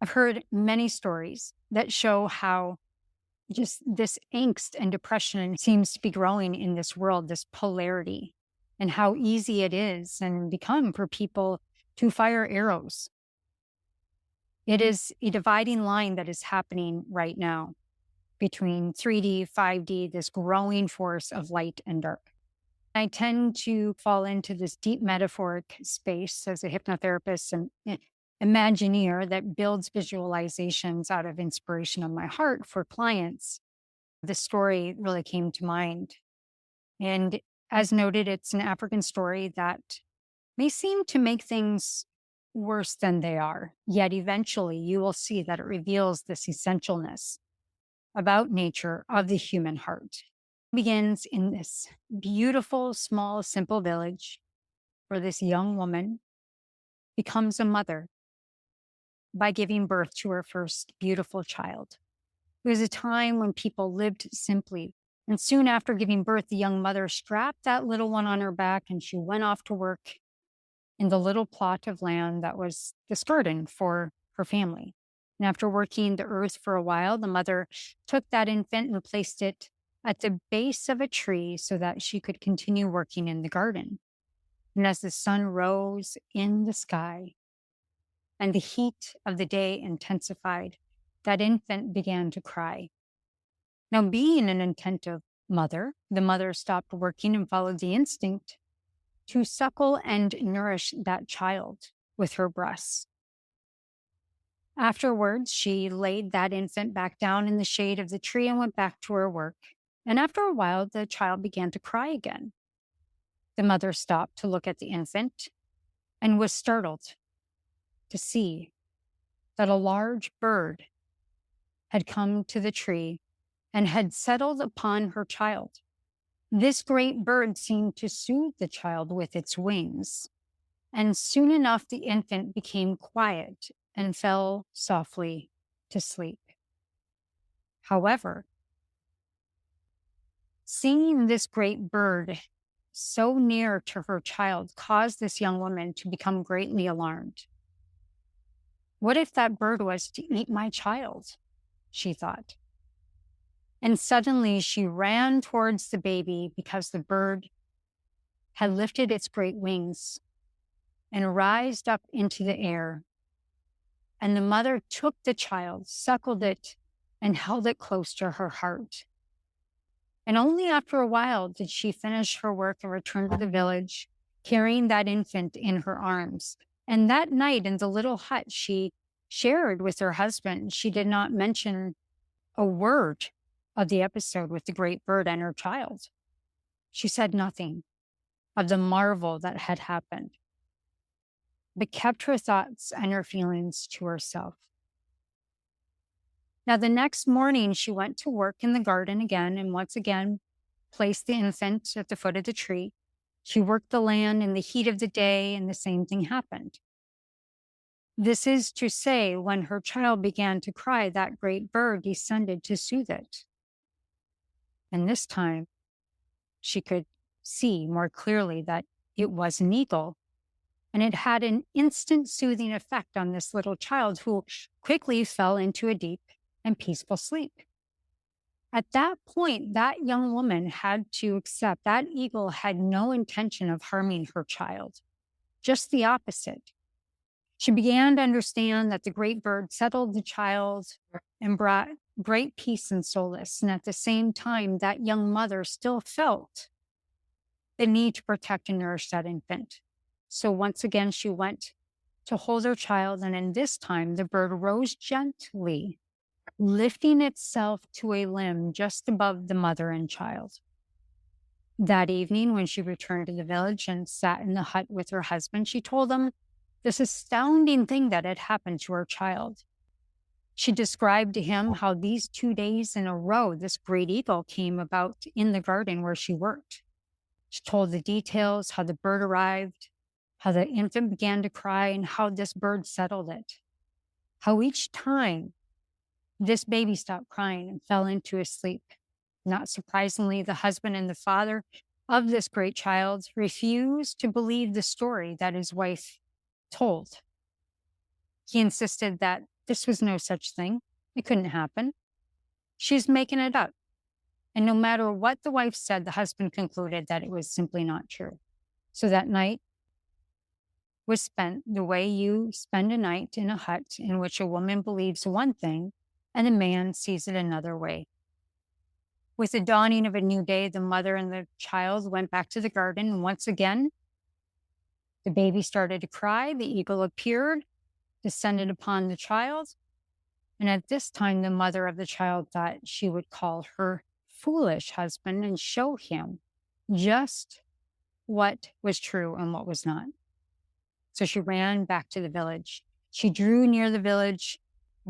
I've heard many stories that show how just this angst and depression seems to be growing in this world, this polarity, and how easy it is and become for people to fire arrows. It is a dividing line that is happening right now between 3D, 5D, this growing force of light and dark. I tend to fall into this deep metaphoric space as a hypnotherapist and Imagineer that builds visualizations out of inspiration on my heart for clients. This story really came to mind. And as noted, it's an African story that may seem to make things worse than they are. Yet eventually you will see that it reveals this essentialness about nature of the human heart. It begins in this beautiful, small, simple village where this young woman becomes a mother by giving birth to her first beautiful child. It was a time when people lived simply. And soon after giving birth, the young mother strapped that little one on her back and she went off to work in the little plot of land that was this garden for her family. And after working the earth for a while, the mother took that infant and placed it at the base of a tree so that she could continue working in the garden. And as the sun rose in the sky, and the heat of the day intensified, that infant began to cry. Now, being an attentive mother, the mother stopped working and followed the instinct to suckle and nourish that child with her breasts. Afterwards, she laid that infant back down in the shade of the tree and went back to her work. And after a while, the child began to cry again. The mother stopped to look at the infant and was startled to see that a large bird had come to the tree and had settled upon her child. This great bird seemed to soothe the child with its wings, and soon enough the infant became quiet and fell softly to sleep. However, seeing this great bird so near to her child caused this young woman to become greatly alarmed. What if that bird was to eat my child? She thought. And suddenly she ran towards the baby because the bird had lifted its great wings and rised up into the air. And the mother took the child, suckled it, and held it close to her heart. And only after a while did she finish her work and return to the village, carrying that infant in her arms. And that night in the little hut she shared with her husband, she did not mention a word of the episode with the great bird and her child. She said nothing of the marvel that had happened, but kept her thoughts and her feelings to herself. Now, the next morning, she went to work in the garden again and once again placed the infant at the foot of the tree. She worked the land in the heat of the day, and the same thing happened. This is to say, when her child began to cry, that great bird descended to soothe it. And this time, she could see more clearly that it was an eagle, and it had an instant soothing effect on this little child who quickly fell into a deep and peaceful sleep. At that point, that young woman had to accept that eagle had no intention of harming her child, just the opposite. She began to understand that the great bird settled the child and brought great peace and solace. And at the same time, that young mother still felt the need to protect and nourish that infant. So once again, she went to hold her child. And in this time, the bird rose gently, lifting itself to a limb just above the mother and child. That evening, when she returned to the village and sat in the hut with her husband, she told them this astounding thing that had happened to her child. She described to him how these 2 days in a row, this great eagle came about in the garden where she worked. She told the details, how the bird arrived, how the infant began to cry, and how this bird settled it. How each time this baby stopped crying and fell into a sleep. Not surprisingly, the husband and the father of this great child refused to believe the story that his wife told. He insisted that This was no such thing. It couldn't happen. She's making it up. And no matter what the wife said, the husband concluded that it was simply not true. So that night was spent the way you spend a night in a hut in which a woman believes one thing and a man sees it another way. With the dawning of a new day, the mother and the child went back to the garden, and once again, the baby started to cry. The eagle appeared, descended upon the child, and at this time, the mother of the child thought she would call her foolish husband and show him just what was true and what was not. So she ran back to the village. She drew near the village,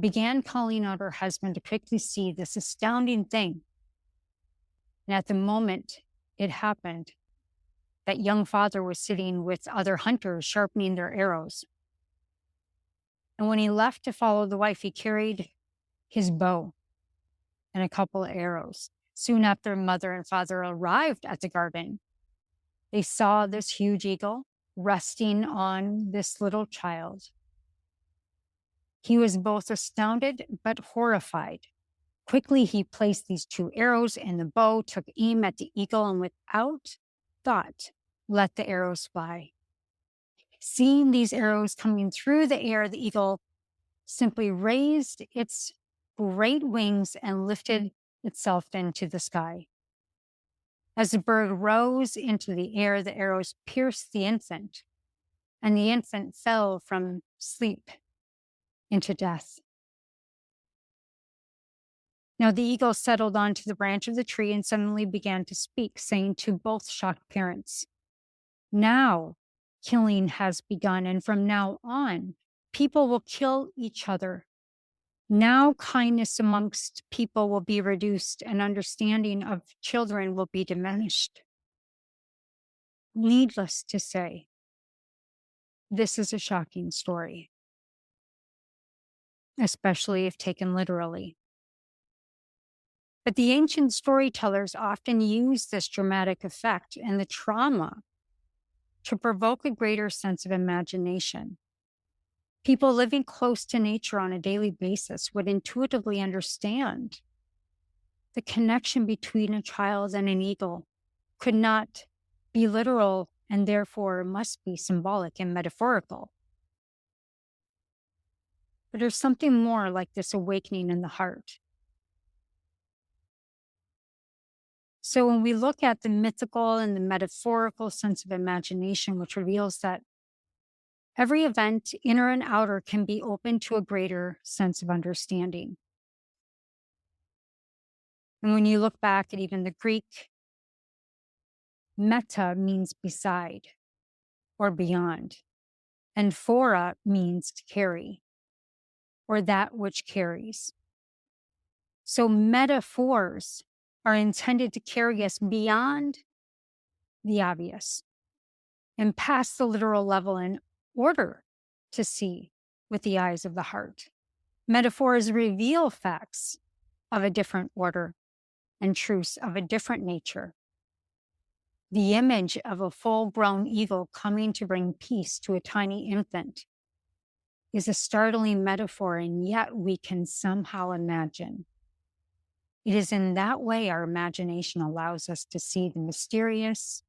began calling out her husband to quickly see this astounding thing. And at the moment it happened, that young father was sitting with other hunters sharpening their arrows. And when he left to follow the wife, he carried his bow and a couple of arrows. Soon after mother and father arrived at the garden, they saw this huge eagle resting on this little child. He was both astounded but horrified. Quickly, he placed these two arrows in the bow, took aim at the eagle, and without thought, let the arrows fly. Seeing these arrows coming through the air, the eagle simply raised its great wings and lifted itself into the sky. As the bird rose into the air, the arrows pierced the infant, and the infant fell from sleep into death. Now the eagle settled onto the branch of the tree and suddenly began to speak, saying to both shocked parents, "Now killing has begun, and from now on, people will kill each other. Now kindness amongst people will be reduced, and understanding of children will be diminished." Needless to say, this is a shocking story, especially if taken literally. But the ancient storytellers often use this dramatic effect and the trauma to provoke a greater sense of imagination. People living close to nature on a daily basis would intuitively understand the connection between a child and an eagle could not be literal and therefore must be symbolic and metaphorical. But there's something more like this awakening in the heart. So when we look at the mythical and the metaphorical sense of imagination, which reveals that every event, inner and outer, can be open to a greater sense of understanding. And when you look back at even the Greek, meta means beside or beyond, and phora means to carry or that which carries. So metaphors are intended to carry us beyond the obvious and past the literal level in order to see with the eyes of the heart. Metaphors reveal facts of a different order and truths of a different nature. The image of a full-grown eagle coming to bring peace to a tiny infant is a startling metaphor, and yet we can somehow imagine. It is in that way our imagination allows us to see the mysterious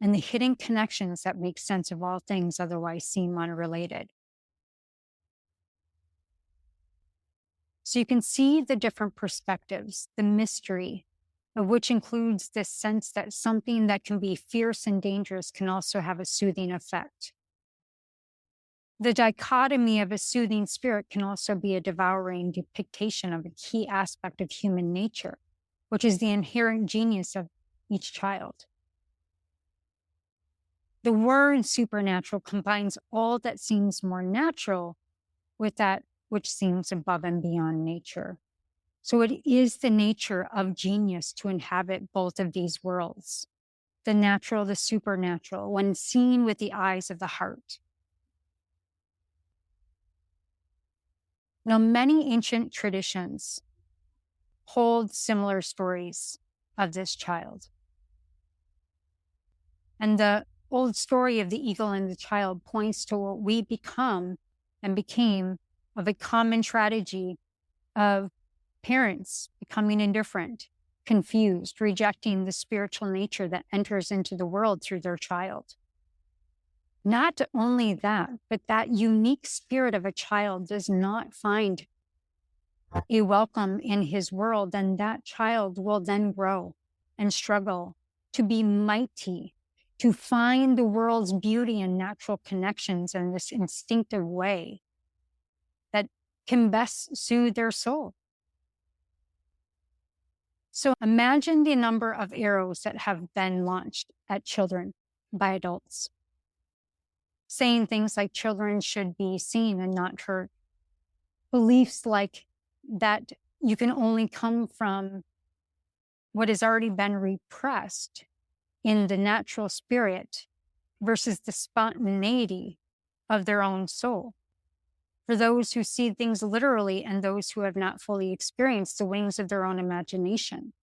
and the hidden connections that make sense of all things otherwise seem unrelated. So you can see the different perspectives, the mystery of which includes this sense that something that can be fierce and dangerous can also have a soothing effect. The dichotomy of a soothing spirit can also be a devouring depiction of a key aspect of human nature, which is the inherent genius of each child. The word supernatural combines all that seems more natural with that which seems above and beyond nature. So it is the nature of genius to inhabit both of these worlds, the natural, the supernatural, when seen with the eyes of the heart. Now, many ancient traditions hold similar stories of this child. And the old story of the eagle and the child points to what we become and became of a common tragedy of parents becoming indifferent, confused, rejecting the spiritual nature that enters into the world through their child. Not only that, but that unique spirit of a child does not find a welcome in his world, and that child will then grow and struggle to be mighty, to find the world's beauty and natural connections in this instinctive way that can best soothe their soul. So imagine the number of arrows that have been launched at children by adults, saying things like children should be seen and not heard, beliefs like that you can only come from what has already been repressed in the natural spirit versus the spontaneity of their own soul. For those who see things literally and those who have not fully experienced the wings of their own imagination.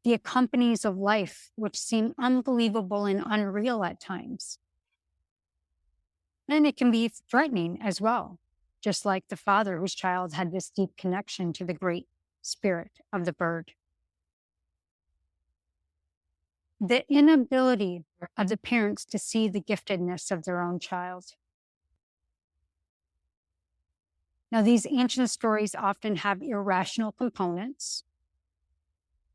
The accompanies of life, which seem unbelievable and unreal at times. And it can be threatening as well, just like the father whose child had this deep connection to the great spirit of the bird. The inability of the parents to see the giftedness of their own child. Now, these ancient stories often have irrational components,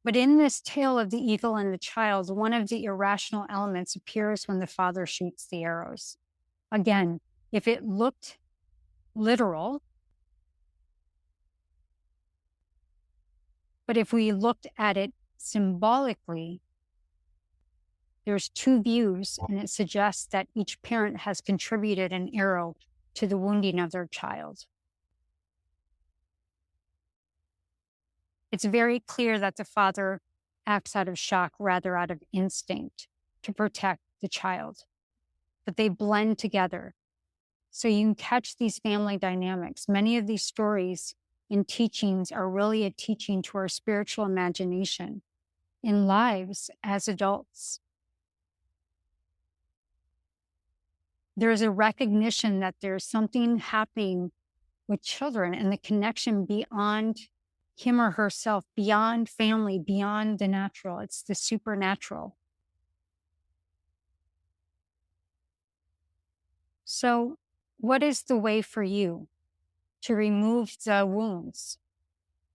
but in this tale of the eagle and the child, one of the irrational elements appears when the father shoots the arrows. Again, if it looked literal, but if we looked at it symbolically, there's two views, and it suggests that each parent has contributed an arrow to the wounding of their child. It's very clear that the father acts out of shock rather out of instinct to protect the child, but they blend together. So you can catch these family dynamics. Many of these stories and teachings are really a teaching to our spiritual imagination in lives as adults. There's a recognition that there's something happening with children and the connection beyond him or herself, beyond family, beyond the natural. It's the supernatural. So, what is the way for you to remove the wounds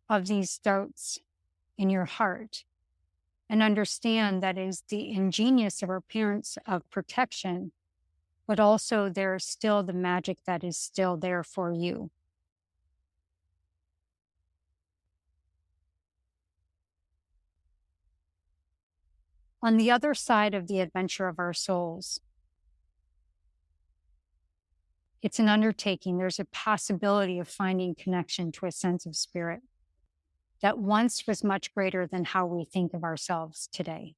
of these doubts in your heart and understand that is the ingenious of our parents of protection, but also there's still the magic that is still there for you? On the other side of the adventure of our souls, it's an undertaking. There's a possibility of finding connection to a sense of spirit that once was much greater than how we think of ourselves today.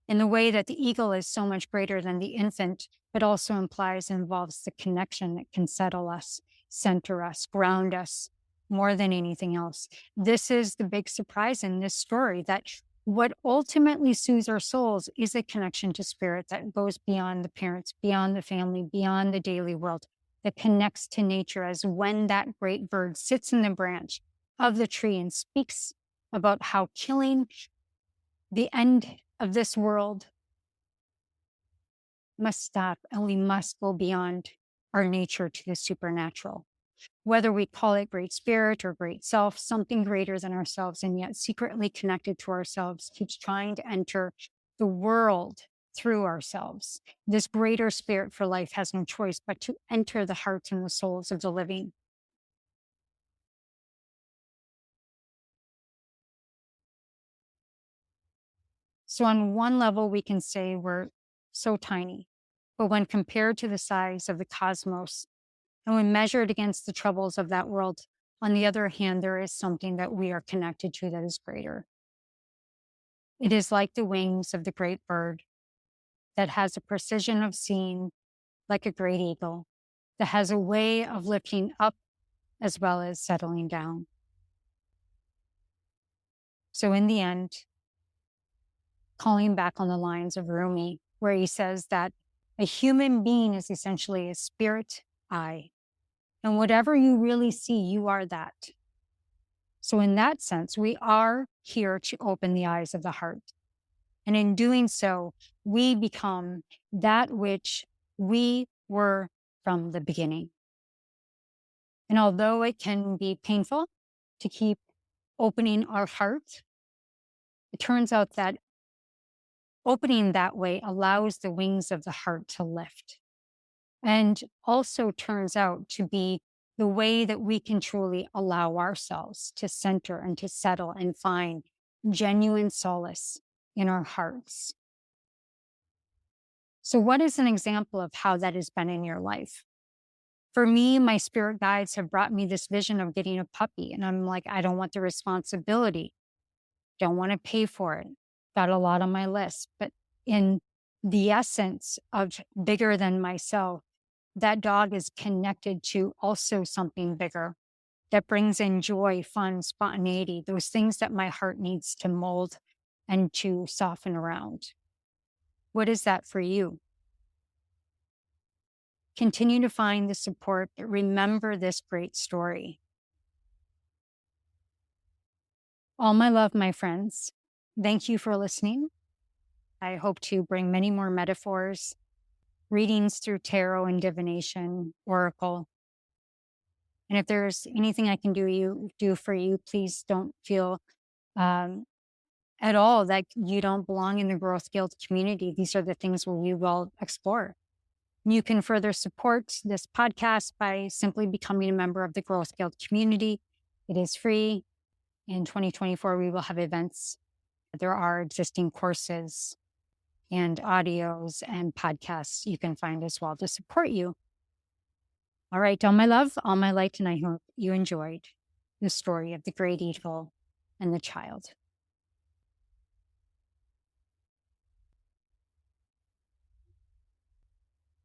In the way that the eagle is so much greater than the infant, but also implies and involves the connection that can settle us, center us, ground us more than anything else. This is the big surprise in this story, that what ultimately soothes our souls is a connection to spirit that goes beyond the parents, beyond the family, beyond the daily world, that connects to nature, as when that great bird sits in the branch of the tree and speaks about how killing the end of this world must stop, and we must go beyond our nature to the supernatural. Whether we call it great spirit or great self, something greater than ourselves and yet secretly connected to ourselves, keeps trying to enter the world through ourselves. This greater spirit for life has no choice but to enter the hearts and the souls of the living. So on one level, we can say we're so tiny, but when compared to the size of the cosmos, and when measured against the troubles of that world, on the other hand, there is something that we are connected to that is greater. It is like the wings of the great bird that has a precision of seeing like a great eagle, that has a way of lifting up as well as settling down. So in the end, calling back on the lines of Rumi, where he says that a human being is essentially a spirit eye, And whatever you really see, you are that. So, in that sense, we are here to open the eyes of the heart. And in doing so, we become that which we were from the beginning. And although it can be painful to keep opening our heart, it turns out that opening that way allows the wings of the heart to lift, and also turns out to be the way that we can truly allow ourselves to center and to settle and find genuine solace in our hearts. So, what is an example of how that has been in your life? For me, my spirit guides have brought me this vision of getting a puppy. And I'm like, I don't want the responsibility, don't want to pay for it. Got a lot on my list. But in the essence of bigger than myself, that dog is connected to also something bigger that brings in joy, fun, spontaneity, those things that my heart needs to mold and to soften around. What is that for you? Continue to find the support, but remember this great story. All my love, my friends. Thank you for listening. I hope to bring many more metaphors, readings through tarot and divination, oracle. And if there's anything I can do for you, please don't feel um, at all that you don't belong in the Growth Guild community. These are the things where we will explore. You can further support this podcast by simply becoming a member of the Growth Guild community. It is free. In 2024, we will have events. There are existing courses and audios and podcasts you can find as well to support you. All right, all my love, all my light, and I hope you enjoyed the story of the great evil and the child.